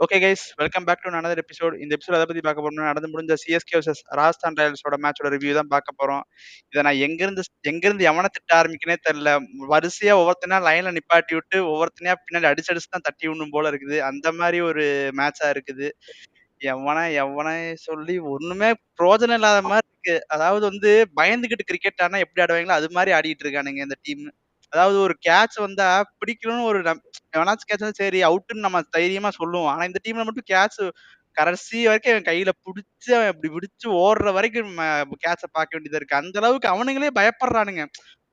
Okay guys, welcome back to another episode. இந்த episode எதை பத்தி பார்க்க போறோம்னா, நடந்து முடிஞ்ச சிஎஸ்கே வர்சஸ் ராஜஸ்தான் ராயல்ஸோட மேட்சோட ரிவ்யூ தான் பார்க்க போறோம். இதை நான் எங்கிருந்து எவனை திட்ட ஆரம்பிக்கனே தெரியல. வரிசையா ஒவ்வொருத்தனா லைன்ல நிப்பாட்டி விட்டு ஒவ்வொருத்தனையா பின்னாடி அடிச்சு தான் தட்டி விடணும் போல இருக்குது. அந்த மாதிரி ஒரு மேட்சா இருக்குது. எவனை சொல்லி ஒண்ணுமே பிரயோஜனம் இல்லாத மாதிரி இருக்கு. அதாவது வந்து பயந்துகிட்டு கிரிக்கெட் ஆடினா எப்படி ஆடுவாங்களோ அது மாதிரி ஆடிட்டு இருக்கானுங்க இந்த டீம். அதாவது ஒரு கேட்ச் வந்தா பிடிக்கணும்னு ஒரு எவனாச்சும் கேட்ச் வந்தா சரி அவுட்டுன்னு நம்ம தைரியமா சொல்லுவோம். ஆனா இந்த டீம்ல மட்டும் கேட்ச் கடைசி வரைக்கும் அவன் கையில புடிச்சு அவன் இப்படி பிடிச்சு ஓடுற வரைக்கும் கேட்ச பார்க்க வேண்டியதா இருக்கு. அந்த அளவுக்கு அவனுங்களே பயப்படுறானுங்க.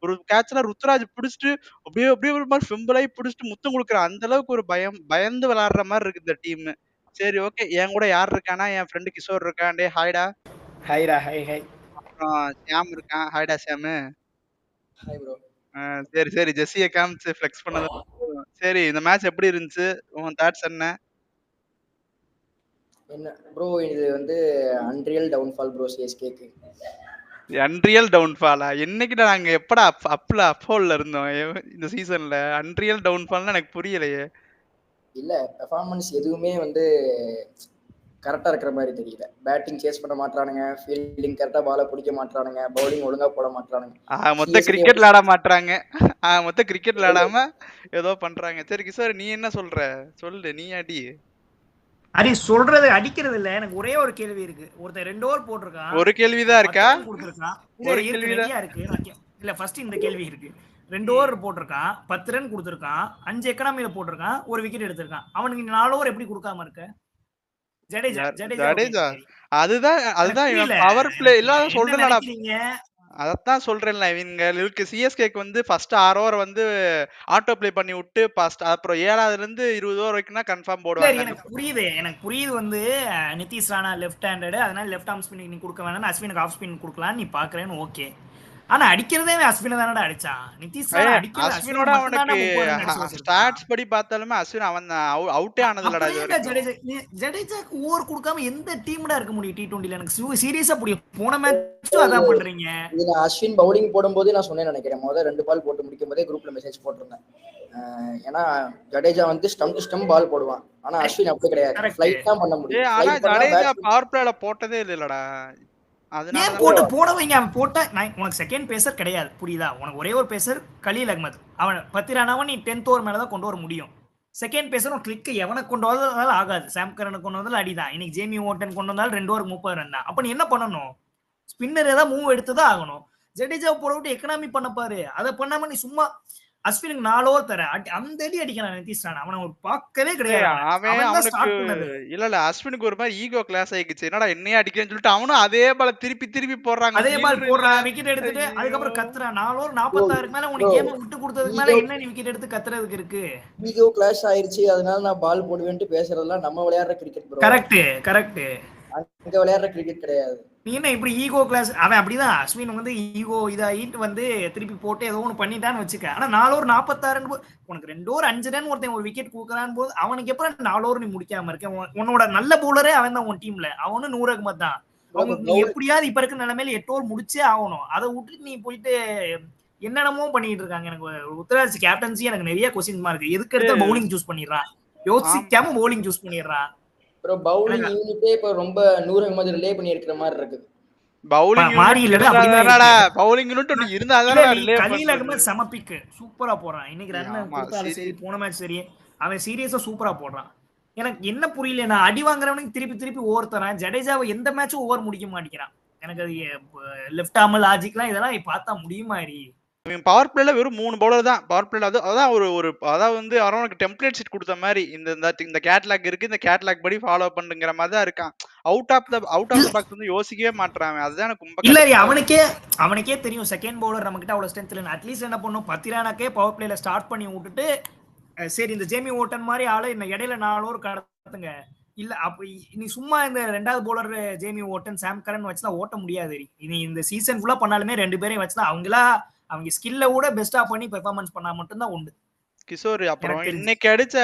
ஒரு கேட்ச்ல ருத்ராஜ் பிடிச்சிட்டு அப்படியே அப்படியே ஒரு மாதிரி ஃபிம்பிளாகி பிடிச்சிட்டு முத்தம் கொடுக்குறான். அந்த அளவுக்கு ஒரு பயந்து விளையாடுற மாதிரி இருக்கு இந்த டீம். சரி, ஓகே. என் கூட யார் இருக்கான்னா, என் ஃப்ரெண்டு கிஷோர் இருக்கான். டேய் ஹாய்டா. ஹாய்டா, ஹாய். அப்புறம் ஷியாம் இருக்கான். ஹாய்டா ஷியாமு. Hi bro. சரி. ஜெஸ்ஸிய காமிச்சு ஃப்ளெக்ஸ் பண்ணது போதும். சரி, இந்த மேட்ச் எப்படி இருந்துச்சு? உன் தாட்ஸ் என்ன? என்ன ப்ரோ, இது வந்து அன்ரியல் டவுன்ஃபால் ப்ரோ சிஎஸ்கேக்கு. அன்ரியல் டவுன்ஃபாலா? என்னைக்குடா நாங்க எப்படா அப்ஹோல்ல இருந்தோம் இந்த சீசன்ல? அன்ரியல் டவுன்ஃபால்னா எனக்கு புரியலையே. இல்ல, பெர்ஃபார்மன்ஸ் எதுவுமே வந்து கரெக்டா இருக்கிற மாதிரி தெரியல. பேட்டிங் சேஸ் பண்ண மாட்டானுங்க, ஃபீல்டிங் கரெக்டா பால பிடிக்க மாட்டானுங்க, பவுலிங் ஒழுங்கா போட மாட்டானுங்க. மொத்த கிரிக்கெட்ல ஆட மாட்டாங்க. மொத்த கிரிக்கெட்ல ஆடாம ஏதோ பண்றாங்க. சரி கிஷோர், நீ என்ன சொல்ற? சொல்லு, நீ அடி. அடி சொல்றது அடிக்கிறது இல்ல. எனக்கு ஒரே ஒரு கேள்வி இருக்கு. ஒருத்தன் 2 ஓவர் போட்டிருக்கான். ஒரு கேள்விதான் இருக்கா? ஒரு கேள்விதான் இருக்கு. இல்ல ஃபர்ஸ்ட் இந்த கேள்வி இருக்கு. 2 ஓவர் போட்டிருக்கான், 10 ரன் கொடுத்திருக்கான், 5 எக்கனாமில போட்டிருக்கான், ஒரு விக்கெட் எடுத்திருக்கான். அவனுக்கு 4 ஓவர் எப்படி கொடுக்காம இருக்க? ஜடேஜா அதுதான் பவர் பிளே இல்லாத சொல்றேன்டா. அதத்தான் சொல்றேன்ல, இவங்களுக்கு சிஎஸ்கேக்கு வந்து ஃபர்ஸ்ட் 6 ஓவர் வந்து ஆட்டோ பிளே பண்ணி விட்டு அப்புறம் 7ஆவதுல இருந்து 20 ஓவர் வரைக்கும் கன்ஃபார்ம் போடுவாங்க. எனக்கு புரியுது வந்து நிதிஷ் ராணா லெஃப்ட் ஹேண்டட், அதனால லெஃப்ட் ஆர்ம் ஸ்பின் நீ கொடுக்க வேணாம், அஸ்வினுக்கு ஆஃப் ஸ்பின் கொடுக்கலாம் நீ பாக்குறேன்னு ஓகே. ஆனா அடிக்கிறதே அஸ்வின் தானடா அடிச்சான். நிதிஷ் ராணா அடிக்கிறது அஸ்வினோட அவனுக்கு ஸ்டாட்ஸ் படி பார்த்தாலுமே அஸ்வின் அவன் அவுட்டே ஆனது இல்லடா இது வரைக்கும். ஜடேஜாக்கு ஓவர் கொடுக்காம எந்த டீம்டா இருக்க முடியும் T20ல? எனக்கு சீரியஸா புரியும். போன மேட்சும் அதான் பண்றீங்க. இதுல அஸ்வின் பவுலிங் போடும்போது நான் சொன்னேன்னு நினைக்கிறேன், முதல்ல 2 பால் போட்டு முடிக்கும் போதே குரூப்ல மெசேஜ் போட்டிருந்தேன். ஏன்னா ஜடேஜா வந்து ஸ்டம் டு ஸ்டம் பால் போடுவான், ஆனா அஸ்வின் அப்படி கிடையாது, ஃளைட் தான் பண்ண முடியும். ஆனா ஜடேஜா பவர் பிளேல போட்டதே இல்லடா. போடவைங்க. அவன் போட்டா உனக்கு செகண்ட் பேசர் கிடையாது, புரியுதா? உனக்கு ஒரே ஒரு பேசர் கலீல் அகமது. அவன் 10 ரன் நீ 10th ஓவர் மேலதான் கொண்டு வர முடியும். செகண்ட் பேசர் உன் கிளிக் எவனை கொண்டு வந்தாலும் ஆகாது. சாம் கரனை கொண்டு வந்தாலும் அடிதான். இன்னைக்கு ஜேமி ஓட்டன் கொண்டு வந்தாலும் 2 ஓவருக்கு 30 ரன் தான். அப்ப நீ என்ன பண்ணணும்? ஸ்பின்னர் ஏதாவது மூவ் எடுத்துதான் ஆகணும். ஜடேஜாவை போட விட்டு எக்கனாமி பண்ண பாரு. அதை பண்ணாம நீ சும்மா அஸ்வினுக்கு 4 ஓவர் தர அந்த அடி அடிக்கிறான் நிதிஷ் ராணா. அவனை பார்க்கவே கிடையாது. இல்ல அஸ்வினுக்கு ஒரு மாதிரி ஈகோ கிளாஸ் ஆயிடுச்சு. என்னடா என்னையே அடிக்கிறேன்னு சொல்லிட்டு அவனும் அதே பால திருப்பி போடுறாங்க. அதே பால் போடுறான், விக்கெட் எடுத்துட்டு அதுக்கப்புறம் கத்துறான். 4 ஓவர் 46 மேல உனக்கு கேம் விட்டு கொடுத்ததுக்கு மேல என்ன நீ விக்கெட் எடுத்து கத்துறதுக்கு இருக்கு? ஈகோ கிளாஷ் ஆயிருச்சு, அதனால நான் பால் போடுவேன்ட்டு பேசுறதெல்லாம் நம்ம விளையாடுற கிரிக்கெட் ப்ரோ. கரெக்ட். அங்க விளையாடுற கிரிக்கெட் கிடையாது. நீ என்ன இப்படி ஈகோ கிளாஸ்? அவன் அப்படிதான். அஸ்வின் வந்து ஈகோ இதாகிட்டு வந்து திருப்பி போட்டு ஏதோ ஒன்று பண்ணிட்டான்னு வச்சுக்க. ஆனா 4 ஓவர் 46 உனக்கு 2 ஓவர் 5 ரன் ஒருத்தன் ஒரு விக்கெட் கொடுக்குறான்னு போது அவனுக்கு எப்பறம் 4 ஓவர் நீ முடிக்காம இருக்க? உன்னோட நல்ல பவுலரே அவன் தான் உன் டீம்ல. அவனும் 100 அகமத் தான். நீ எப்படியாவது இப்ப இருக்க நிலைமையில 8 ஓவர் முடிச்சே ஆகணும். அதை விட்டுட்டு நீ போயிட்டு என்னென்னமோ பண்ணிட்டு இருக்காங்க. எனக்கு உத்தரவாதி கேப்டன்சி எனக்கு நிறைய கொஸ்டின் இருக்கு. எதுக்கு எடுத்த பவுலிங் சூஸ் பண்ணிடுறான், யோசிக்காம பவுலிங் சூஸ் பண்ணிடுறான். அப்புறம் பவுலிங் யூனிட்டே இப்ப ரொம்ப 100 அகமது ரிலே பண்ணி இருக்கிற மாதிரி இருக்கு. கலீல் அகமது செம பிக், சூப்பரா போடுறான். இன்னைக்கு ரன் கொடுத்தாலும் சரி, போன மேட்ச் சரி, அவன் சீரியஸா சூப்பரா போடுறான். எனக்கு என்ன புரியல, நான் அடி வாங்குறவனுக்கு திருப்பி ஓவர் தரான். ஜடேஜாவை எந்த மேட்சும் ஓவர் முடிக்க மாட்டேங்கிறான். எனக்கு அது லெஃப்ட் ஆர்ம் லாஜிக்லாம் இதெல்லாம் பார்த்தா முடியுமா? பவர் பிளேல வெறும் 3 பவுலர் தான் பவர் பிளேல. அதான் ஒரு அதாவது வந்து அவனுக்கு டெம்ப்ளேட் ஷீட் கொடுத்த மாதிரி இந்த கேட்லாக் இருக்கு, இந்த கேட்லாக் படி ஃபாலோ பண்ணுங்கிற மாதிரி தான் இருக்கான். அவுட் ஆஃப் த பாக்ஸ் வந்து யோசிக்கவே மாட்டான். அதுதான் எனக்கு இல்ல, அவனுக்கே தெரியும் செகண்ட் பவுலர் நம்ம கிட்ட அவ்வளவு ஸ்ட்ரென்த் இல்ல. அட்லீஸ்ட் என்ன பண்ணும், 10 ரனாக்கே பவர் பிளேல ஸ்டார்ட் பண்ணி விட்டுட்டு சரி இந்த ஜேமி ஓட்டன் மாதிரி ஆளு இந்த இடையில 4 ஓவர் கடத்துங்க. இல்ல அப்ப நீ சும்மா இந்த 2வது பவுலர் ஜேமி ஓட்டன் சாம் கரன் வச்சுதான் ஓட்ட முடியாது. இனி இந்த சீசன் ஃபுல்லா பண்ணாலுமே 2 பேரையும் வச்சுதான் அவங்க ஸ்கில்ல கூட பெஸ்டா பண்ணி பெர்ஃபார்மன்ஸ் பண்ணா மட்டும்தான் உண்டு. கிஷோர் அப்புறம் எனக்கு தெரிஞ்சு. இன்னைக்கு அடிச்ச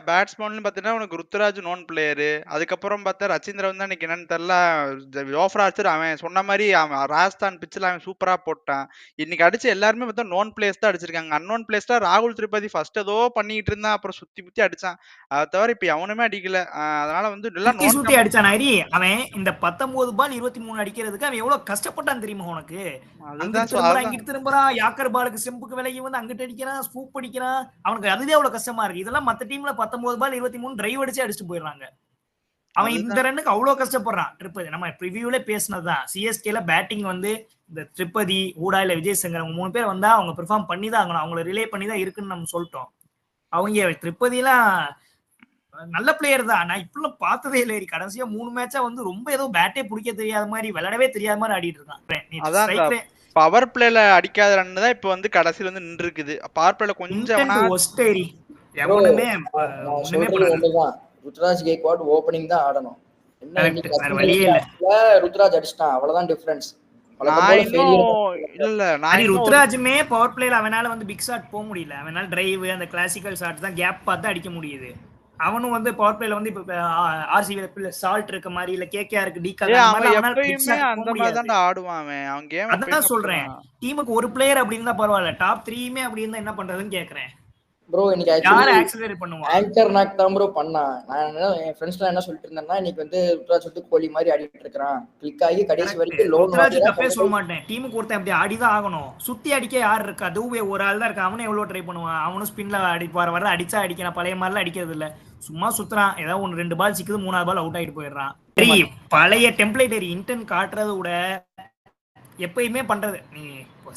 பேட்ஸ்மேன் பாத்தீங்கன்னா உனக்கு ருத்துராஜ் நோன் பிளேயரு. அதுக்கப்புறம் பார்த்தா ரச்சீந்திரன் தான் இன்னைக்கு என்னன்னு தெரியல. ஜோஃப்ரா ஆர்ச்சர் அவன் சொன்ன மாதிரி அவன் ராஜஸ்தான் பிச்சில் அவன் சூப்பரா போட்டான். இன்னைக்கு அடிச்ச எல்லாருமே பார்த்தா நோன் பிளேயர்ஸ் தான் அடிச்சிருக்காங்க. அன்னோன் பிளேயர்ஸ் தான் ராகுல் திரிபாதி ஃபர்ஸ்ட் ஏதோ பண்ணிட்டு இருந்தான், அப்புறம் சுத்தி முத்தி அடிச்சான். அதை தவிர இப்ப எவனுமே அடிக்கல. அதனால வந்து எல்லாம் சுத்தி நோன் சுத்தி அடிச்சான் ஹரி. அவன் இந்த 19 பால் 23 அடிக்கிறதுக்கு அவன் எவ்வளவு கஷ்டப்பட்டான் தெரியுமா உனக்கு? அங்கிட்டு திரும்புறான், இங்கிட்டு திரும்புறான், யாக்கர் பாலுக்கு ஸ்டெம்புக்கு விலகி வந்து அங்கிட்டு அடிக்கிறான், ஸ்கூப் அடிக்கிறான். அவனுக்கு அதுவே அவ்வளவு கஷ்டமா இருக்கு. இதெல்லாம் மத்த டீம்ல 19 பால் 23 டிரைவ் அடிச்சு அடிச்சுட்டு போயிடுறாங்க. அவன் இந்த ரன்னுக்கு அவ்வளவு கஷ்டப்படுறான். ட்ரிப்பதி நம்ம ப்ரிவியூல பேசினதுதான். சிஎஸ்கேல பேட்டிங் வந்து இந்த ட்ரிப்பதி, ஊடா இல்ல விஜய் சங்கர் அவங்க 3 பேர் வந்தா அவங்க பெர்ஃபார்ம் பண்ணி தான் ஆகணும். அவங்கள ரிலே பண்ணி தான் இருக்குன்னு நம்ம சொல்லிட்டோம். அவங்க ட்ரிப்பதிலாம் நல்ல பிளேயர் தான். நான் இப்பெல்லாம் பார்த்ததே இல்லை. கடைசியா 3 மேட்சா வந்து ரொம்ப ஏதோ பேட்டே பிடிக்க தெரியாத மாதிரி, விளையாடவே தெரியாத மாதிரி ஆடிட்டு இருக்கான். பவர் பிளேல அடிக்காத ரன் தான் இப்ப வந்து கடைசியில வந்து நின்று இருக்குது. பவர் பிளேல கொஞ்சம் ருத்ராஜ் கேக்வாட் ஓபனிங் தான் ஆடணும். ருத்ராஜ் அடிச்சிட்டான், அவ்வளவுதான் டிஃபரன்ஸ். ருத்ராஜுமே பவர் பிளேல அவனால வந்து பிக் ஷாட் போக முடியல. அவனால டிரைவ் அந்த கிளாசிக்கல் ஷாட் தான் கேப் பார்த்து அடிக்க முடியுது. அவனும் வந்து பவர் பிளேல வந்து இப்ப ஆர்சிபி சால்ட் இருக்க மாதிரி இல்ல கேகேஆருக்கு டீகால் ஆடுவான். அவன் கேம் அதான் சொல்றேன். டீமுக்கு ஒரு பிளேயர் அப்படின்னு தான் பரவாயில்ல, டாப் 3மே அப்படி இருந்தா என்ன பண்றதுன்னு கேக்குறேன். ப்ரோ இன்னைக்கு யாரை ஆக்சலரேட் பண்ணுவான்? ஆங்கர் நாக் தான் ப்ரோ பண்ணா. நான் என் ஃப்ரெண்ட்ஸ்லாம் என்ன சொல்லிட்டு இருந்தேன்னா, இன்னைக்கு வந்து ருத்ராஜ் வந்து கோலி மாதிரி ஆடிட்டு இருக்கான், கிளிக் ஆகி கடைசி வரைக்கும் லோன் தப்பே சொல்ல மாட்டேன். டீமுக்கு ஒருத்தன் அப்படி ஆடிதான் ஆகணும். சுத்தி அடிக்க யார் இருக்கா? தூவே ஒரு ஆள் தான் இருக்கா. அவனே எவ்வளவு ட்ரை பண்ணுவான். அவனும் ஸ்பின்ல அடிப்பார், வர அடிச்சா அடிக்கிறான். பழைய மாதிரிலாம் அடிக்கிறது இல்ல, சும்மா சுத்துறான். ஏதாவது 1-2 பால் சிக்குது, 3வது பால் அவுட் ஆயிட்டு போயிடுறான். பழைய டெம்ப்ளேட்டரி இன்டென்ட் காட்டுறத விட எப்பயுமே பண்றது. நீ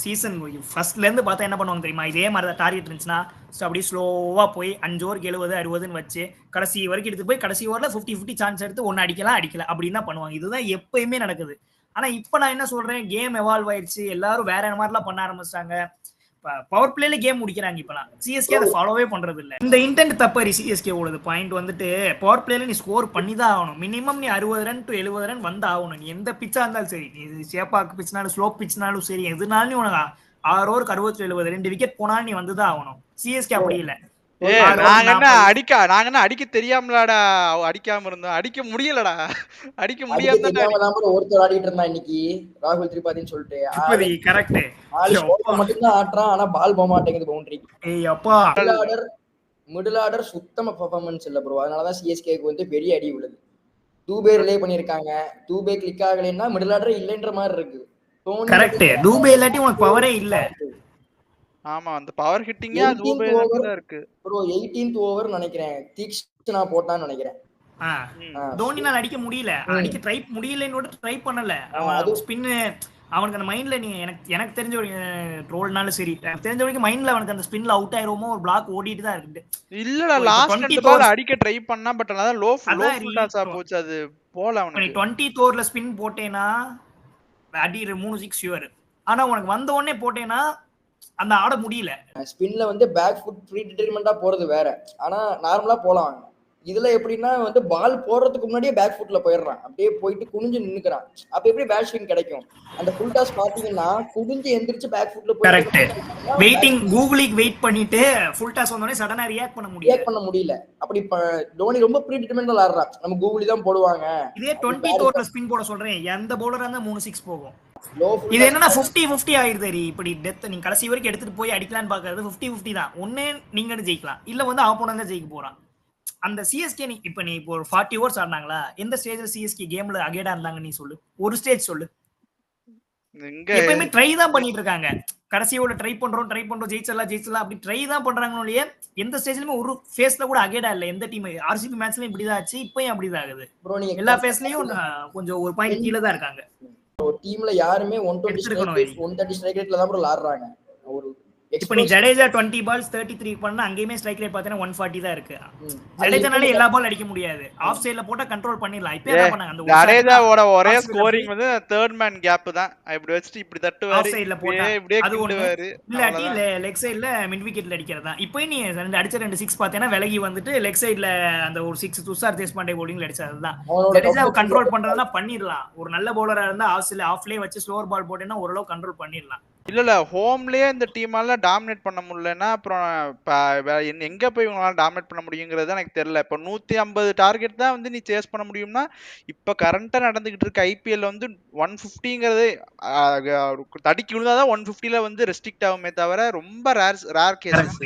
சீசன் ஃபர்ஸ்ட்ல இருந்து பார்த்தா என்ன பண்ணுவாங்க தெரியுமா? இதே மாதிரி தான் டார்கெட் இருந்துச்சுன்னா அப்படியே ஸ்லோவா போய் 5 ஓவருக்கு 70 60ன்னு வச்சு கடைசி வரைக்கும் எடுத்து போய் கடைசி ஓவர்ல 50-50 சான்ஸ் எடுத்து ஒன்னு அடிக்கல அப்படின்னு தான் பண்ணுவாங்க. இதுதான் எப்பயுமே நடக்குது. ஆனா இப்ப நான் என்ன சொல்றேன், கேம் எவால்வ் ஆயிடுச்சு, எல்லாரும் வேற மாதிரிலாம் பண்ண ஆரம்பிச்சிட்டாங்க. பவர் பிளேல கேம் முடிக்கிறாங்க. இப்பெல்லாம் சிஎஸ்கே அதை ஃபாலோவே பண்றது இல்ல. இந்த இன்டென்ட் தப்பறி சிஎஸ்கே உள்ளது பாயிண்ட் வந்துட்டு பவர் பிளேல நீ ஸ்கோர் பண்ணி தான் ஆகணும். மினிமம் நீ 60 ரன் to 70 ரன் வந்து ஆகணும். நீ எந்த பிச்சா இருந்தாலும் சரி, நீ சேப்பாக்கு பிச்னாலும் ஸ்லோ பிச்னாலும் சரி, எதுனாலும் நீ உனக்கு 6 ஓவருக்கு 60-70 2 விக்கெட் போனாலும் நீ வந்துதான் ஆகணும். சிஎஸ்கே அப்படி இல்ல. நாங்க அடிக்க தெரியாமலடா அடிக்காம இருந்தோம். அடிக்க முடியலடா, அடிக்க முடியாம ஒருத்தர் ஆடிட்டு இருந்தா இன்னைக்கு ராகுல் திரிபாதின்னு சொல்லிட்டு. கரெக்ட், மட்டும்தான் ஆடுறான், ஆனா பால் போக மாட்டேங்குது பவுண்டரி. மிடில் ஆர்டர் சுத்தமா பெர்ஃபார்மன்ஸ் இல்ல ப்ரோ. அதனாலதான் சிஎஸ்கேக்கு வந்து பெரிய அடி உள்ளது. தூபே ரிலே பண்ணிருக்காங்க. தூபே கிளிக் ஆகலைன்னா மிடில் ஆர்டர் இல்லைன்ற மாதிரி இருக்கு. கரெக்ட், தூபே இல்லாட்டி உனக்கு பவரே இல்ல. ஆமா, அந்த பவர் ஹிட்டிங்கா தூபேல தான் இருக்கு ப்ரோ. 18th ஓவர் நினைக்கிறேன் தீக்ஷனா போட்டான்னு நினைக்கிறேன். தோனினால அடிக்க முடியல, அடிக்க ட்ரை முடியலன்னு ட்ரை பண்ணல. அவன் ஸ்பின் அவனுக்கு அந்த மைண்ட்ல நீ எனக்கு தெரிஞ்ச ஒரு ட்ரோல்னாலும் சரி, தெரிஞ்ச வரைக்கும் மைண்ட்ல அவனுக்கு அந்த ஸ்பின்ல அவுட் ஆயிருமோ ஒரு பிளாக் ஓடிட்டு தான் இருக்கு. இல்லடா லாஸ்ட் 20 பால் அடிக்க ட்ரை பண்ணா, பட் அத லோ ஃபுல் டாஸா போச்சு, அது போல. அவனுக்கு 20th ஓவர்ல ஸ்பின் போட்டேனா அடி 3 6 ஷூர். ஆனா உனக்கு வந்த உடனே போட்டேனா அந்த ஆட முடியல. ஸ்பின்ல வந்து பேக் ஃபுட் ப்ரீ டிட்டர்மெண்டா போறது வேற, ஆனா நார்மலா போலாம். இதுல எப்படின்னா வந்து பால் போடுறதுக்கு முன்னாடியே பேக் ஃபுட்ல போயிடுறான், அப்படியே போயிட்டு குனிஞ்சு நின்னுக்கிறான். அப்ப எப்படி பேட் ஸ்விங் கிடைக்கும்? அந்த ஃபுல் டாஸ் பாத்தீங்கன்னா குனிஞ்சு எந்திரிச்சு பேக் ஃபுட்ல போய் கரெக்ட் வெயிட்டிங் கூகுளிக்கு வெயிட் பண்ணிட்டு ஃபுல் டாஸ் வந்தோனே சடனா ரியாக்ட் பண்ண முடியல. அப்படி தோனி ரொம்ப ப்ரீ டிட்டர்மெண்டா ஆடுறான். நம்ம கூகுளி தான் போடுவாங்க. இதே 20th ஓவர்ல ஸ்பின் போட சொல்றேன், எந்த பவுலரா இருந்தா 3 6 போகும். இது என்னன்னா 50-50 ஆயிருது. இப்படி டெத் நீங்க கடைசி வரைக்கும் எடுத்துட்டு போய் அடிக்கலான்னு பாக்குறது 50-50 தான். ஒண்ணே நீங்க ஜெயிக்கலாம், இல்ல வந்து ஆப்போனன்ட் ஜெயிக்க போறான். அந்த சிஎஸ்கே இப்ப நீ இப்போ ஒரு 40 ஓவர்ஸ் ஆடினாங்களா, எந்த ஸ்டேஜ்ல சிஎஸ்கே கேம்ல அகேடா இருந்தாங்க நீ சொல்லு, ஒரு ஸ்டேஜ் சொல்லு. எப்பயுமே ட்ரை தான் பண்ணிட்டு இருக்காங்க. கடைசியோட ட்ரை பண்றோம் ஜெயிச்சலாம் அப்படி ட்ரை தான் பண்றாங்களே, எந்த ஸ்டேஜ்லயுமே ஒரு ஃபேஸ்ல கூட அகேடா இல்ல. எந்த டீம் ஆர்சிபி மேட்ச்லயும் இப்படிதான் ஆச்சு, இப்பயும் அப்படிதான் ஆகுது. எல்லா ஃபேஸ்லயும் கொஞ்சம் ஒரு பாயிண்ட் கீழ தான் இருக்காங்க. ஒரு டீம்ல யாருமே 120 ஸ்ட்ரைக் ரேட்ல தான் ப்ரோ ஆடுறாங்க. ஒரு இப்ப நீ ஜடேஜா 20 பால்ஸ் 33 பண்ணா அங்கேயுமே ஸ்ட்ரைக் ரேட் பார்த்தீங்கன்னா 140 தான் இருக்கு. ஜடேஜானால எல்லா பால் அடிக்க முடியாது, ஆஃப் சைடுல போட்டா கண்ட்ரோல் பண்ணிடலாம். இப்போ என்ன பண்ணாங்க, அந்த ஜடேஜாவோட ஒரே ஸ்கோரிங் வந்து தேர்ட் மேன் கேப் தான். இப்படி வச்சிட்டு இப்படி தட்டுவாரு, ஆஃப் சைடுல போட்டா அது ஒண்ணுவாரு, இல்லாட்டி லெக் சைடுல மிட் விக்கெட்ல அடிக்கிறது தான். இப்போ நீ அடிச்ச 2 6 பார்த்தேன்னா விலகி வந்துட்டு லெக் சைடுல அந்த ஒரு 6 துஷார் தேஷ்பாண்டே பவுலிங்ல அடிச்சது தான். ஜடேஜா கண்ட்ரோல் பண்றதெல்லாம் பண்ணிடலாம். ஒரு நல்ல பவுலரா இருந்தா ஆஃப்லயே வச்சு ஸ்லோவர் பால் போட்டேன்னா ஓரளவு கண்ட்ரோல் பண்ணிடலாம். இல்ல ஹோம்லயே இந்த டீமால டாமினேட் பண்ண முடியலன்னா அப்புறம் எங்க போய் இவங்களால டாமினேட் பண்ண முடியுங்கிறது எனக்கு தெரியல. இப்ப 150 டார்கெட் தான் வந்து நீ சேஸ் பண்ண முடியும்னா இப்ப கரண்டா நடந்துகிட்டு இருக்க ஐபிஎல் வந்து 150ங்கிறது தடிக்கி விழுந்தாதான் 150ல வந்து ரெஸ்ட்ரிக்ட் ஆகுமே தவிர ரொம்ப ரேர் கேசஸ்.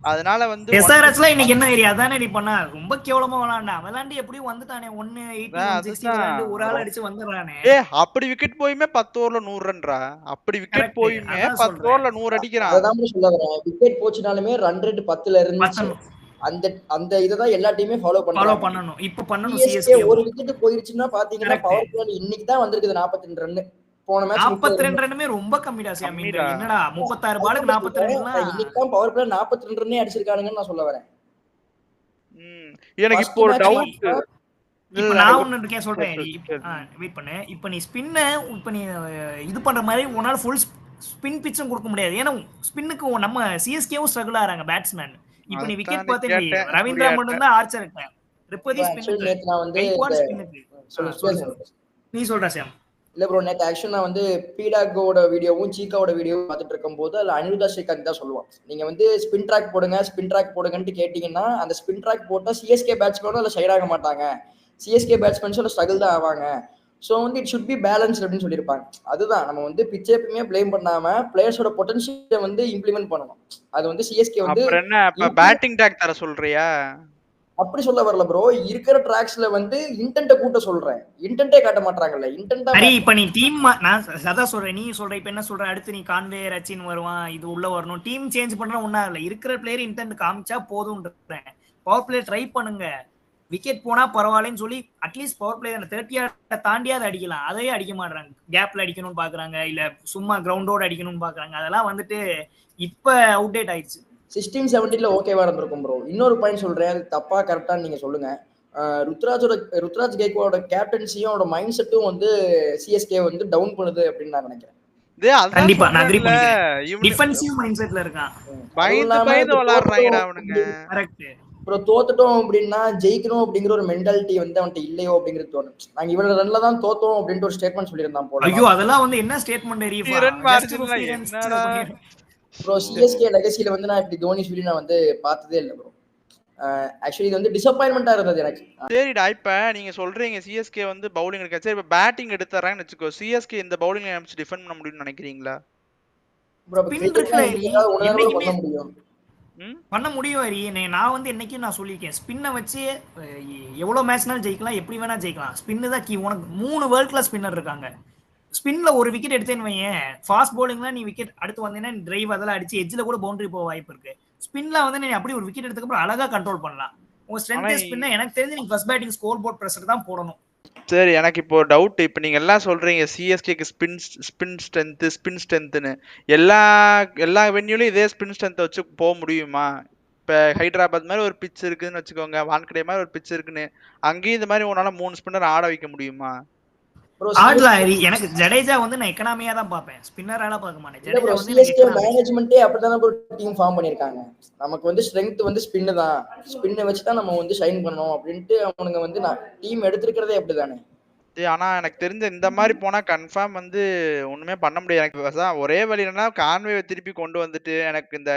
அதனால வந்து எஸ்ஆர்எச்ல இன்னைக்கு என்ன ஏரியா அதானே நீ பண்ணா ரொம்ப கேவலமா விளாண்டான். விளாண்டு எப்படியும் வந்துட்டானே 180 160 விளாண்டு ஒரு ஆள் அடிச்சு வந்துடுறானே. அப்படி விக்கெட் போயுமே 10 ஓவர்ல 100 ரன்ரா. அப்படி விக்கெட் போயுமே 10 ஓவர்ல 100 அடிக்கிறான். அதான் சொல்ல வரேன். விக்கெட் போச்சுனாலுமே ரன் ரேட் 10ல இருந்துச்சு. அந்த இததான் எல்லா டீமே ஃபாலோ பண்ணணும். இப்ப பண்ணணும். சிஎஸ்கே ஒரு விக்கெட் போயிருச்சுன்னா பாத்தீங்கன்னா பவர் பிளே இன்னைக்கு தான் வந்திருக்குது 42 ரன். போன மேட்ச் 42 ரன்னுமே ரொம்ப கம்மிடா சாமி. என்னடா 36 பாலுக்கு 42 ரன். இன்னைக்கு தான் பவர் பிளே 42 ரன்னே அடிச்சிருக்கானுங்கன்னு நான் சொல்ல வரேன். எனக்கு இப்போ ஒரு டவுட். இப்ப நான் ஒன்னு இருக்கேன் சொல்றேன். வெயிட் பண்ணு. இப்ப நீ ஸ்பின்ன இப்ப நீ இது பண்ற மாதிரி உன்னால ஃபுல் ஸ்பின் பிச்சும் கொடுக்க முடியாது. ஏன்னா ஸ்பின்னுக்கு நம்ம சிஎஸ்கேவும் ஸ்ட்ரகிள் ஆறாங்க பேட்ஸ்மேன். இப்ப நீ விக்கெட் பார்த்தே ரவீந்திரா மட்டும் தான் ஆர்ச்சர் இருக்கான். ரிப்பதி ஸ்பின்னுக்கு நான் வந்து நீ சொல்ற சாம். இல்ல ப்ரோ, நேற்று ஆக்சுவலா நான் வந்து பீடாகோட வீடியோவும் சீக்காவோட வீடியோவும் பார்த்துட்டு இருக்கும் போது அதுல அனிருத்தா ஸ்ரீகாந்த் தான் சொல்லுவான், நீங்க வந்து ஸ்பின் ட்ராக் போடுங்கன்ட்டு கேட்டீங்கன்னா அந்த ஸ்பின் ட்ராக் போட்டா சிஎஸ்கே பேட்ஸ்மேனும் அதுல சைட் ஆக மாட்டாங்க, சிஎஸ்கே பேட்ஸ்மேன்ஸோட ஸ்ட்ரகிள் தான் ஆவாங்க. ஸோ வந்து இட் ஷுட் பி பேலன்ஸ் அப்படின்னு சொல்லியிருப்பாங்க. அதுதான் நம்ம வந்து பிச்சை எப்பயுமே பிளேம் பண்ணாம பிளேயர்ஸோட பொட்டன்ஷியலை வந்து இம்ப்ளிமெண்ட் பண்ணணும். அது வந்து சிஎஸ்கே வந்து என்ன பேட்டிங் ட்ராக் தர சொல்றியா? அப்படி சொல்ல வரல ப்ரோ, இருக்கிற ட்ராக்ஸ்ல வந்து இன்டென்ட்ட கூட்ட சொல்றேன். இன்டென்ட்டே காட்ட மாட்டாங்கல்ல. இன்டென்ட் சரி, இப்ப நீ டீம் நான் அதான் சொல்றேன். நீ சொல்ற இப்ப என்ன சொல்ற, அடுத்து நீ கான்வே ரச்சின் வருவான், இது உள்ள வரணும், டீம் சேஞ்ச் பண்ற ஒண்ணா இல்ல. இருக்கிற பிளேயர் இன்டென்ட் காமிச்சா போதும்ன்றேன். பவர் பிளே ட்ரை பண்ணுங்க. விக்கெட் போனா பரவாயில்லன்னு சொல்லி அட்லீஸ்ட் பவர் பிளே 30 தாண்டியாவது அடிக்கலாம். அதையே அடிக்க மாட்டாங்க. கேப்ல அடிக்கணும்னு பாக்குறாங்க, இல்ல சும்மா கிரவுண்டோட அடிக்கணும்னு பாக்குறாங்க. அதெல்லாம் வந்துட்டு இப்ப அவுடேட் ஆயிடுச்சு. 16-17 ஓகேவா இருந்திருக்கும் ப்ரோ. இன்னொரு பாயிண்ட் சொல்றேன், அது தப்பா கரெக்டான்னு நீங்க சொல்லுங்க. ருத்ராஜ் கெய்க்வாடோட கேப்டன்சியும் அவரோட மைண்ட் செட்டும் வந்து சிஎஸ்கே வந்து டவுன் பண்ணுது அப்படின்னு நான் நினைக்கிறேன். கண்டிப்பா நான் அக்ரி பண்ணிக்கிறேன். டிஃபென்சிவ் மைண்ட் செட்ல இருக்கான். பயந்து விளையாடுறாங்கடா அவனுங்க. கரெக்ட். ப்ரோ தோத்துட்டோம் அப்படின்னா ஜெயிக்கணும் அப்படிங்கிற ஒரு மென்டாலிட்டி வந்து அவன்கிட்ட இல்லையோ அப்படிங்கிறது தோணும். நாங்க இவ்வளவு ரன்ல தான் தோத்தோம் அப்படின்ட்டு ஒரு ஸ்டேட்மெண்ட் சொல்லியிருந்தான் போல. ஐயோ அதெல்லாம் வந்து என்ன ஸ்டேட்மெண்ட் ப்ரோ சிஎஸ்கே லெகசில வந்து நான் இப்படி தோனி சொல்லி நான் வந்து பார்த்ததே இல்லை ப்ரோ. ஆக்சுவலி இது வந்து டிசப்பாயின்மெண்டா இருந்தது எனக்கு. சரிடா, இப்ப நீங்க சொல்றீங்க சிஎஸ்கே வந்து பவுலிங் எடுக்க, சரி இப்ப பேட்டிங் எடுத்துறாங்கன்னு வெச்சுக்கோ, சிஎஸ்கே இந்த பவுலிங்ல எப்படி டிஃபெண்ட் பண்ண முடியும்னு நினைக்கிறீங்களா? ப்ரோ பண்ண முடியும். பண்ண முடியும் ஹரி. நான் வந்து என்னைக்கும் நான் சொல்லியிருக்கேன், ஸ்பின்னை வச்சு எவ்வளவு மேட்ச்னாலும் ஜெயிக்கலாம், எப்படி வேணா ஜெயிக்கலாம். ஸ்பின்னு தான் கீ. உனக்கு 3 வேர்ல்ட் கிளாஸ் ஸ்பின்னர் இருக்காங்க. ஸ்பின்ல ஒரு விக்கெட் எடுத்தேன்னு வையேன், ஃபாஸ்ட் பவுலிங்ல நீ விக்கெட் அடுத்து வந்தீங்கன்னா டிரைவ் அதெல்லாம் அடிச்சு எட்ஜ்ல கூட பவுண்டரி போக வாய்ப்பு இருக்கு. ஸ்பின்ல வந்து நீ அப்படி ஒரு விக்கெட் எடுத்ததுக்கு அப்புறம் அழகா கண்ட்ரோல் பண்ணலாம். உங்க ஸ்ட்ரென்த் ஸ்பின்ன எனக்கு தெரிஞ்சு நீங்க first batting score board pressure தான் போடணும். சரி, எனக்கு இப்போ டவுட். இப்போ நீங்க எல்லாம் சொல்றீங்க சிஎஸ்கேக்கு ஸ்பின் ஸ்ட்ரென்த்னு, எல்லா வென்யூலயும் இதே ஸ்பின் ஸ்ட்ரென்த் வச்சு போக முடியுமா? இப்போ ஹைதராபாத் மாதிரி ஒரு பிட்ச் இருக்குன்னு வச்சுக்கோங்க, வான்கடே மாதிரி ஒரு பிட்ச் இருக்குன்னு, அங்கேயும் இந்த மாதிரி உன்னால 3 ஸ்பின்னர் ஆட வைக்க முடியுமா? எனக்கு ஜடேஜா வந்து நான் எக்கனாமியா தான் பாப்பேன், ஸ்பின்னரால பார்க்க மாட்டேன். ஜடேஜா வந்து சிஎஸ்கே மேனேஜ்மென்ட்டே அப்படிதான் ஒரு டீம் ஃபார்ம் பண்ணிருக்காங்க. நமக்கு வந்து ஸ்ட்ரெngth வந்து ஸ்பின் தான், ஸ்பின்னை வச்சு தான் நம்ம வந்து ஷைன் பண்ணணும் அப்படின்ட்டு அவனுங்க வந்து டீம் எடுத்துக்கிறதே அப்படிதானே. ஆனா எனக்கு தெரிஞ்ச இந்த மாதிரி போனா கன்ஃபார்ம் வந்து ஒண்ணுமே பண்ண முடியாது. எனக்கு ஒரே வழினா கான்வே திருப்பி கொண்டு வந்துட்டு, எனக்கு இந்த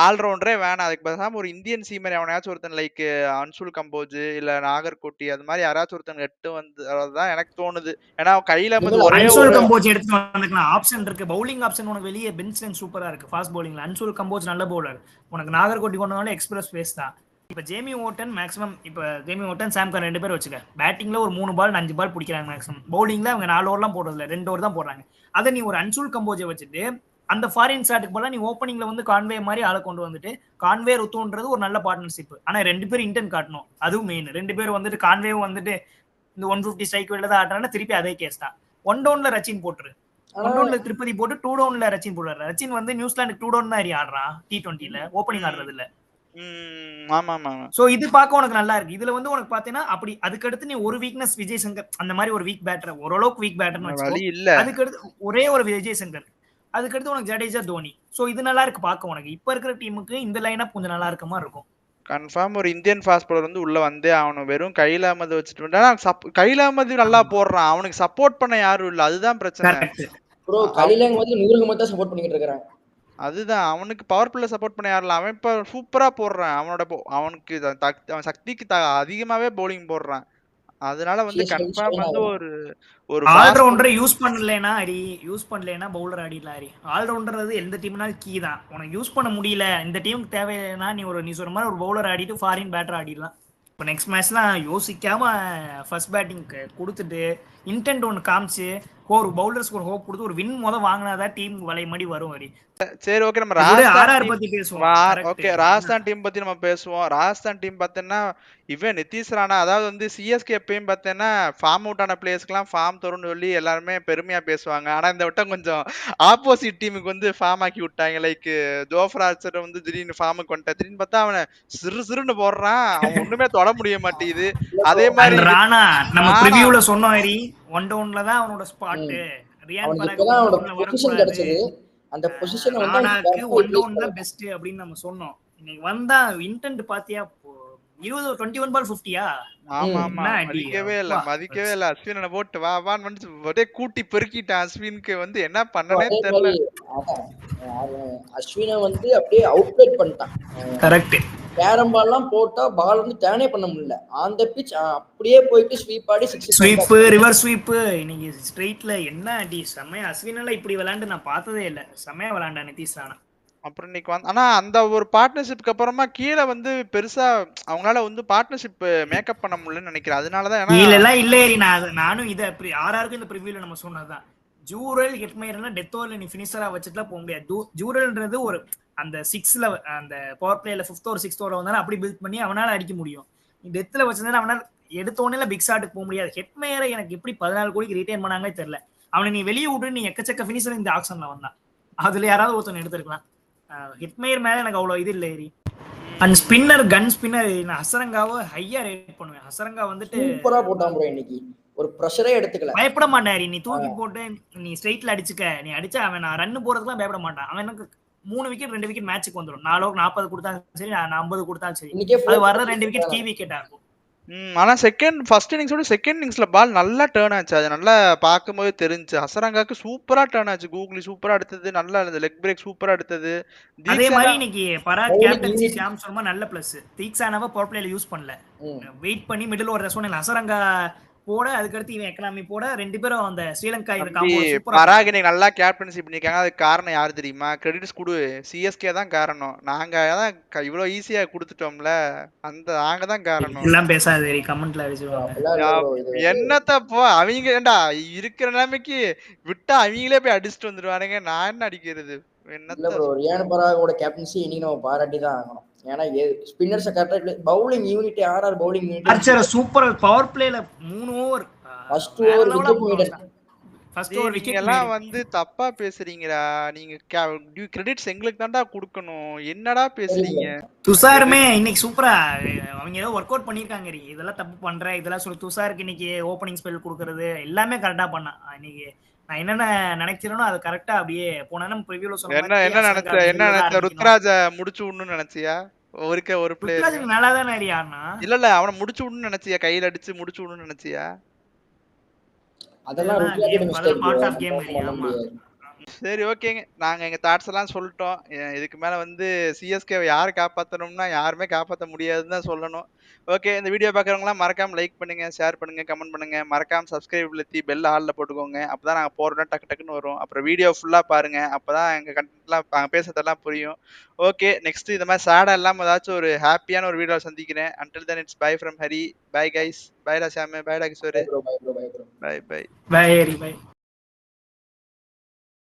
ஆல் ரவுண்டரே வேணாம், அதுக்கு பேசாம ஒரு இந்தியன் சீமர் எவனையாச்சும் ஒருத்தன் லைக் அன்சுல் கம்போஜ் இல்ல நாகர்கோட்டி அது மாதிரி யாராச்சும் ஒருத்தன் எட்டு வந்து அதுதான் எனக்கு தோணுது. ஏன்னா கையில அன்சுல் கம்போஜ் எடுத்து வந்துக்கலாம். ஆப்ஷன் இருக்கு, பவுலிங் ஆப்ஷன் உனக்கு வெளியே பெஞ்ச் ஸ்ட்ரென்த் சூப்பரா இருக்கு. ஃபாஸ்ட் பவுலிங்ல அன்சுல் கம்போஜ் நல்ல பவுலர். உனக்கு நாகர்கோட்டி கொண்டாலும் எக்ஸ்பிரஸ் பேஸ் தான். இப்ப ஜேமி ஓட்டன் மேக்ஸிமம், இப்ப ஜேமி ஓட்டன் சாம் கரன் 2 பேர் வச்சுக்க. பேட்டிங்ல ஒரு 3 பால் 5 பால் பிடிக்கிறாங்க மேக்ஸிமம். பவுலிங்ல அவங்க 4 ஓவர்லாம் போடுறதில்ல, 2 ஓவர் தான் போடுறாங்க. அதை நீ ஒரு அன்சுல் கம்போஜை வச்சுட்டு அந்த ஃபாரின் ஷாட்டுக்கு போல நீ ஓப்பனிங்ல வந்து கான்வே மாதிரி ஆளை கொண்டு வந்துட்டு, கான்வே ருத்துன்றது ஒரு நல்ல பார்ட்னர்ஷிப். ஆனா 2 பேரும் இன்டென்ட் காட்டணும், அதுவும் மெயின். 2 பேரும் வந்துட்டு கான்வேவும் வந்துட்டு இந்த 150 ஸ்ட்ரைக் ரேட்ல தான் ஆடுறாங்கன்னா திருப்பி அதே கேஸ் தான். 1 டவுன்ல ரச்சின் போட்டுரு, 1 டவுன்ல திருப்பதி போட்டு 2 டவுன்ல ரச்சின் போடுறாரு. ரச்சின் வந்து நியூசிலாந்துக்கு 2 டவுன் தான் ஆடுறான் T20ல, ஓப்பனிங் ஆடுறது இல்ல. சோ இது பார்க்க உனக்கு நல்லா இருக்கு. இதுல வந்து உனக்கு பாத்தீங்கன்னா அப்படி அதுக்கு அடுத்து நீ ஒரு வீக்னஸ் விஜய் சங்கர் அந்த மாதிரி ஒரு வீக் பேட்டர், ஓரளவுக்கு வீக் பேட்டர்னு வச்சுக்கோ. அதுக்கு அடுத்து ஒரே ஒரு விஜய் சங்கர், அதுக்கு அடுத்து உனக்கு ஜடேஜா தோனி. சோ இது நல்லா இருக்கு பார்க்க உனக்கு. இப்ப இருக்கிற டீமுக்கு இந்த லைன் அப் கொஞ்சம் நல்லா இருக்க மாதிரி இருக்கும். கன்ஃபார்ம் ஒரு இந்தியன் ஃபாஸ்ட் பவுலர் வந்து உள்ள வந்தே அவனும் வெறும் கைல் அஹமது வச்சுட்டு கைல் அஹமது நல்லா போடுறான், அவனுக்கு சப்போர்ட் பண்ண யாரும் இல்ல, அதுதான் பிரச்சனை. ப்ரோ கலிலாங் வந்து 100 மட்டும் சப்போர்ட் பண்ணிட்டு இருக்கான். அதுதான் அவனுக்கு பவர் பிளே சப்போர்ட் பண்ண யாரில்ல. அவன் இப்ப சூப்பரா போடுறான். அவனுக்கு அவன் சக்திக்கு அதிகமாவே பவுலிங் போடுறான். அதனால வந்து சிஎஸ்கே கன்ஃபார்ம் ஷைன் வந்து ஆகும். ஒரு ஆல்ரவுண்டரை யூஸ் பண்ணலைன்னா பவுலர் ஆடிடலாம் ஹரி. ஆல்ரவுண்டர் எந்த டீம்னாலும் கீ தான். உனக்கு யூஸ் பண்ண முடியல, இந்த டீமுக்கு தேவைன்னா நீ சொன்ன மாதிரி ஒரு பவுலர் ஆடிட்டு ஃபாரின் பேட்டர் ஆடிடலாம். இப்போ நெக்ஸ்ட் மேட்ச்லாம் யோசிக்காம ஃபர்ஸ்ட் பேட்டிங் கொடுத்துட்டு இன்டென்ட் ஒன்று காமிச்சு ஒரு பவுலர்ஸ்க்கு ஒரு ஹோப் கொடுத்து ஒரு வின் வாங்கினாதான் டீம் வலை மாதிரி வரும் ஹரி. சரி ஓகே நம்ம ஆர்ஆர் பத்தி பேசுவோம். ஓகே ராஜஸ்தான் டீம் பத்தி நம்ம பேசுவோம். ராஜஸ்தான் டீம் பார்த்தீங்கன்னா இவன் நிதிஷ் ராணா, அதாவது வந்து சிஎஸ்கே எப்பயும் பார்த்தீங்கன்னா ஃபார்ம் அவுட் ஆன பிளேயர்ஸ்க்குலாம் ஃபார்ம் தரும்னு சொல்லி எல்லாருமே பெருமையா பேசுவாங்க. ஆனா இந்த வட்டம் கொஞ்சம் ஆப்போசிட் டீமுக்கு வந்து ஃபார்ம் ஆக்கி விட்டாங்க. லைக் ஜோஃப்ரா ஆர்ச்சர் வந்து திடீர்னு ஃபார்முக்கு வந்துட்டான். திடீர்னு பார்த்தா அவனை சிறுன்னு போடுறான். அவன் ஒண்ணுமே தொட முடிய மாட்டேங்குது. அதே மாதிரி ராணா நம்ம ப்ரிவியூல சொன்னோம் ஹரி, ஒன் டவுன்ல தான் அவனோட ஸ்பாட். ரியான் பராக் அவனோட பொசிஷன் கிடைச்சது. அந்த பொசிஷன் வந்து ராணாக்கு ஒன் டவுன் தான் பெஸ்ட் அப்படின்னு நம்ம சொன்னோம். இன்னைக்கு வந்தா இன்டென்ட் பாத்தியா 21 பால் 50யா? ஆமா மதிக்கவே இல்ல. அஸ்வினை போட்டு வான்னு வந்து ஒரே கூட்டி பெருக்கிட்டான். அஸ்வினுக்கு வந்து என்ன பண்ணனே தெரியல. அஸ்வினை வந்து அப்படியே அவுட்லேட் பண்ணிட்டான். கரெக்ட். கேரம் பால்லாம் போட்டா பால் வந்து டர்னே பண்ண முடியல. ஆன் தி பிட்ச் அப்படியே போயிட்டு ஸ்வீப் ஆடி 6 ஸ்வீப் ரிவர்ஸ் ஸ்வீப். இன்னைக்கு ஸ்ட்ரைட்ல என்ன அடி செமையா. அஸ்வினால இப்படி விளையாண்டு நான் பார்த்ததே இல்ல. செமையா விளையாண்டா நிதிஷ் ராணா. அப்புறம் இன்னைக்கு வந்து ஆனா அந்த ஒரு பார்ட்னர்ஷிப்க்கு அப்புறமா கீழே வந்து பெருசா அவங்களால வந்து பார்ட்னர்ஷிப் மேக்கப் பண்ண முடியலன்னு நினைக்கிறேன். அதனாலதான் கீழெல்லாம் இல்ல ஏறி நானும் இதை ஆர்ஆருக்கு இந்த ப்ரிவியூல நம்ம சொன்னதுதான். ஜூரல் ஹெட்மேயர்னா டெத் ஓவர்ல நீ பினிஷரா வச்சுட்டுலாம் போக முடியாது. ஜூரல்ன்றது ஒரு அந்த 6ல அந்த பவர் பிளேல 5th ஓவர் 6th ஓவர் வந்தாலும் அப்படி பில்ட் பண்ணி அவனால அடிக்க முடியும். டெத்ல வச்சிருந்தா அவனால எடுத்த உடனே பிக் ஷாட்டுக்கு போக முடியாது. ஹெட்மேயரை எனக்கு எப்படி 14 கோடிக்கு ரிட்டைன் பண்ணாங்களே தெரியல. அவனை நீ வெளியே விட்டு நீ எக்கச்சக்க பினிஷர் இந்த ஆக்ஷன்ல வந்தான். அதுல யாராவது ஒருத்தன் எடுத்துருக்கலாம். ஹிட்மேயர் மேல எனக்கு அவ்வளவு இது இல்ல ஏறி. அண்ட் ஸ்பின்னர் கன் ஸ்பின்னர் நான் ஹசரங்காவை ஹையா ரேட் பண்ணுவேன். ஹசரங்கா வந்துட்டு சூப்பரா போட்டான் ப்ரோ. இன்னைக்கு ஒரு பிரஷரே எடுத்துக்கல. பயப்பட மாட்டாரு. நீ தூக்கி போட்டு நீ ஸ்ட்ரைட்ல அடிச்சுக்க, நீ அடிச்சா அவன் நான் ரன் போறதுக்குலாம் பயப்பட மாட்டான். அவன் எனக்கு 3 விக்கெட் 2 விக்கெட் மேட்சுக்கு வந்துடும். 4 ஓவர் 40 கொடுத்தாலும் சரி, நான் 50 கொடுத்தாலும் சரி, அது வர்ற 2 விக்கெட் கீ விக்கெட்டா இருக்கும். ஆனா ஃபர்ஸ்ட் இன்னிங்ஸோட செகண்ட் இன்னிங்ஸ்ல பால் நல்லா டர்ன் ஆச்சு. அது நல்லா பார்க்கும்போது தெரிஞ்சு. ஹசரங்காக்கு சூப்பரா டர்ன் ஆச்சு. கூகுளி சூப்பரா எடுத்தது, நல்லா லெக் பிரேக் சூப்பரா எடுத்தது. அதே மாதிரி இன்னைக்கு பராக் கேப்டன்சி ஷாம் சர்மா நல்ல பிளஸ். தீக்ஷானாவை பவர் பிளேல யூஸ் பண்ணல, வெயிட் பண்ணி மிடில் ஓவர் ரசோனல் ஹசரங்கா போட, அதுக்கடுத்து இவன் எக்கனாமி போட, 2 பேரும் அந்த ஸ்ரீலங்கா இந்த காம்போ சூப்பரா. பராக் இன்னைக்கு நல்லா கேப்டன்ஷிப் பண்ணிருக்காங்க. அதுக்கு காரணம் யாரு தெரியுமா? கிரெடிட்ஸ் கொடு, சிஎஸ்கே தான் காரணம். நாங்க தான் இவ்வளவு ஈஸியா கொடுத்துட்டோம்ல, நாங்க தான் காரணம். எல்லாம் பேசாதே, கமெண்ட்ல அடிச்சுவாங்க. என்னத்த போ அவங்க ஏண்டா இருக்கிற நிலைமைக்கு விட்டா அவங்களே போய் அடிச்சுட்டு வந்துருவானுங்க. நான் என்ன அடிக்கிறது? இல்ல ப்ரோ, ரியான் பராகோட கேப்டன்சி இன்னைக்கு நம்ம பாராட்டி தான் ஆகணும். ஏன்னா ஸ்பின்னர்ஸ் கரெக்டா bowling unit RR bowling unit Archer super power பிளேல 3 over first over wicket maiden. First over wicket எல்லாம் வந்து தப்பா பேசுறீங்கடா. நீங்க கிரெடிட்ஸ் எங்களுக்கு தான்டா கொடுக்கணும். என்னடா பேசுறீங்க? துஷாருமே இன்னைக்கு சூப்பரா அவங்க ஏதோ ஒர்க் அவுட் பண்ணிருக்காங்க. இதெல்லாம் தப்பு பண்ற இதெல்லாம் சொல்லி துஷாருக்கு இன்னைக்கு ஓப்பனிங் ஸ்பெல் கொடுக்கறது எல்லாமே கரெக்டா பண்ணான். இன்னைக்கு நான் என்னென்ன நினைக்கிறேனோ அது கரெக்டா அப்படியே போனா ப்ரிவியூல சொன்ன என்ன நினைச்ச ருத்ராஜ முடிச்சு விடணும்னு நினைச்சியா? ஒரு பிளேயர் நல்லா தானே ஆடியானா? இல்ல அவனை முடிச்சு விடணும்னு நினைச்சியா? கையில அடிச்சு முடிச்சு விடணும்னு நினைச்சியா? அதெல்லாம் பார்ட் ஆஃப் கேம். ஆமா சரி ஓகேங்க, நாங்க எங்க தாட்ஸ் எல்லாம் சொல்லிட்டோம். இதுக்கு மேல வந்து சிஎஸ்கே யாரு காப்பாத்தணும்னா யாருமே காப்பாற்ற முடியாதுன்னு தான் சொல்லணும். ஓகே, இந்த வீடியோ பாக்குறவங்களாம் மறக்காம லைக் பண்ணுங்க, ஷேர் பண்ணுங்க, கமெண்ட் பண்ணுங்க. மறக்காம சப்ஸ்கிரைப் லத்தி பெல் ஆல்ல போட்டுக்கோங்க. அப்பதான் நாங்க போறோம்னா டக்குன்னு வரும். அப்புறம் வீடியோ ஃபுல்லா பாருங்க, அப்பதான் எங்க கண்டென்ட்லாம் நாங்க பேசுறதெல்லாம் புரியும். ஓகே, நெக்ஸ்ட் இந்த மாதிரி சேடா இல்லாம ஏதாச்சும் ஒரு ஹாப்பியான ஒரு வீடியோ சந்திக்கிறேன். Until then it's bye from Hari. Bye guys. Bye ராசாமி. பை டா Kishore. Bye bro. Bye bye bye Hari. By.